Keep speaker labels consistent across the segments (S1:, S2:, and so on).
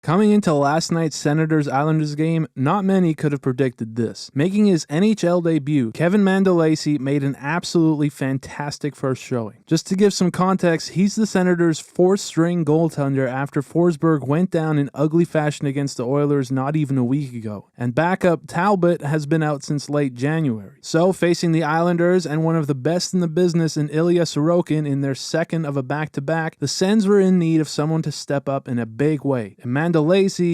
S1: Coming into last night's Senators-Islanders game, not many could have predicted this. Making his NHL debut, Kevin Mandolese made an absolutely fantastic first showing. Just to give some context, he's the Senators' fourth-string goaltender after Forsberg went down in ugly fashion against the Oilers not even a week ago. And backup Talbot has been out since late January. So, facing the Islanders and one of the best in the business in Ilya Sorokin in their second of a back-to-back, the Sens were in need of someone to step up in a big way. And Mandolese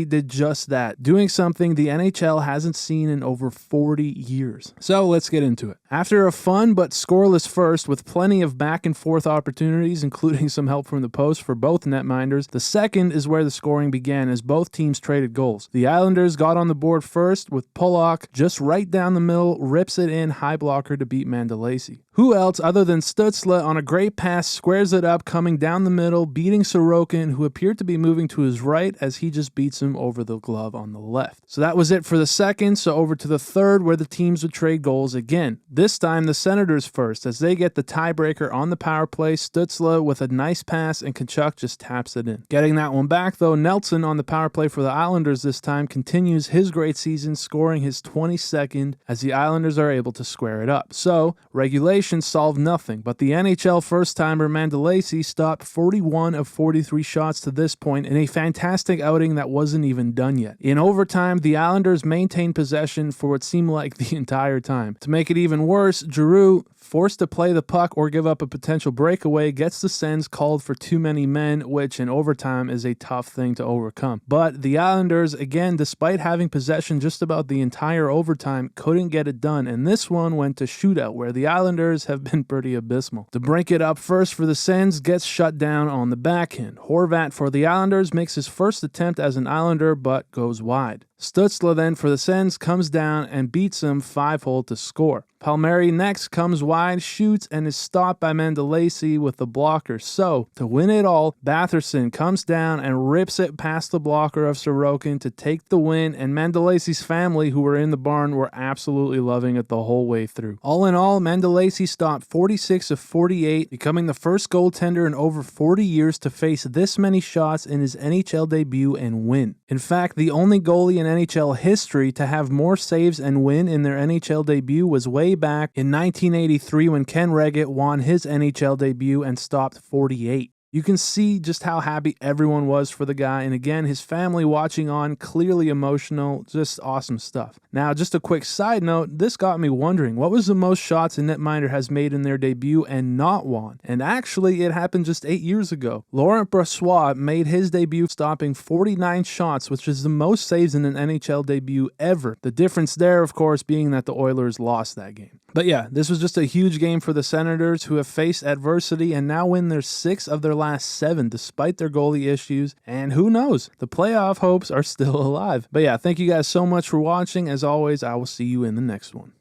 S1: did just that, doing something the NHL hasn't seen in over 40 years. So let's get into it. After a fun but scoreless first with plenty of back and forth opportunities, including some help from the post for both netminders, the second is where the scoring began as both teams traded goals. The Islanders got on the board first with Pollock just right down the middle, rips it in high blocker to beat Mandolese. Who else other than Stützle on a great pass squares it up coming down the middle, beating Sorokin, who appeared to be moving to his right as he just beats him over the glove on the left. So that was it for the second, so over to the third where the teams would trade goals again. This time the Senators first as they get the tiebreaker on the power play, Stützle with a nice pass and Tkachuk just taps it in. Getting that one back though, Nelson on the power play for the Islanders this time continues his great season, scoring his 22nd as the Islanders are able to square it up. So, regulation solved nothing, but the NHL first-timer Mandolese stopped 41 of 43 shots to this point in a fantastic outing that wasn't even done yet. In overtime, the Islanders maintained possession for what seemed like the entire time. To make it even worse, Giroux, forced to play the puck or give up a potential breakaway, gets the Sens called for too many men, which in overtime is a tough thing to overcome. But the Islanders, again, despite having possession just about the entire overtime, couldn't get it done, and this one went to shootout, where the Islanders have been pretty abysmal. To break it up first for the Sens gets shut down on the backhand. Horvat for the Islanders makes his first attempt as an Islander, but goes wide. Stützle then for the Sens comes down and beats him 5-hole to score. Palmieri next comes wide, shoots, and is stopped by Mandolese with the blocker. So, to win it all, Batherson comes down and rips it past the blocker of Sorokin to take the win, and Mandolese's family, who were in the barn, were absolutely loving it the whole way through. All in all, Mandolese stopped 46 of 48, becoming the first goaltender in over 40 years to face this many shots in his NHL debut and win. In fact, the only goalie in NHL history to have more saves and win in their NHL debut was way back in 1983 when Ken Wregget won his NHL debut and stopped 48. You can see just how happy everyone was for the guy, and again, his family watching on, clearly emotional, just awesome stuff. Now, just a quick side note, this got me wondering, what was the most shots a netminder has made in their debut and not won? And actually, it happened just 8 years ago. Laurent Brossoit made his debut stopping 49 shots, which is the most saves in an NHL debut ever. The difference there, of course, being that the Oilers lost that game. But yeah, this was just a huge game for the Senators, who have faced adversity and now win their 6 of their last 7 despite their goalie issues, and who knows, the playoff hopes are still alive. But yeah, thank you guys so much for watching. As always, I will see you in the next one.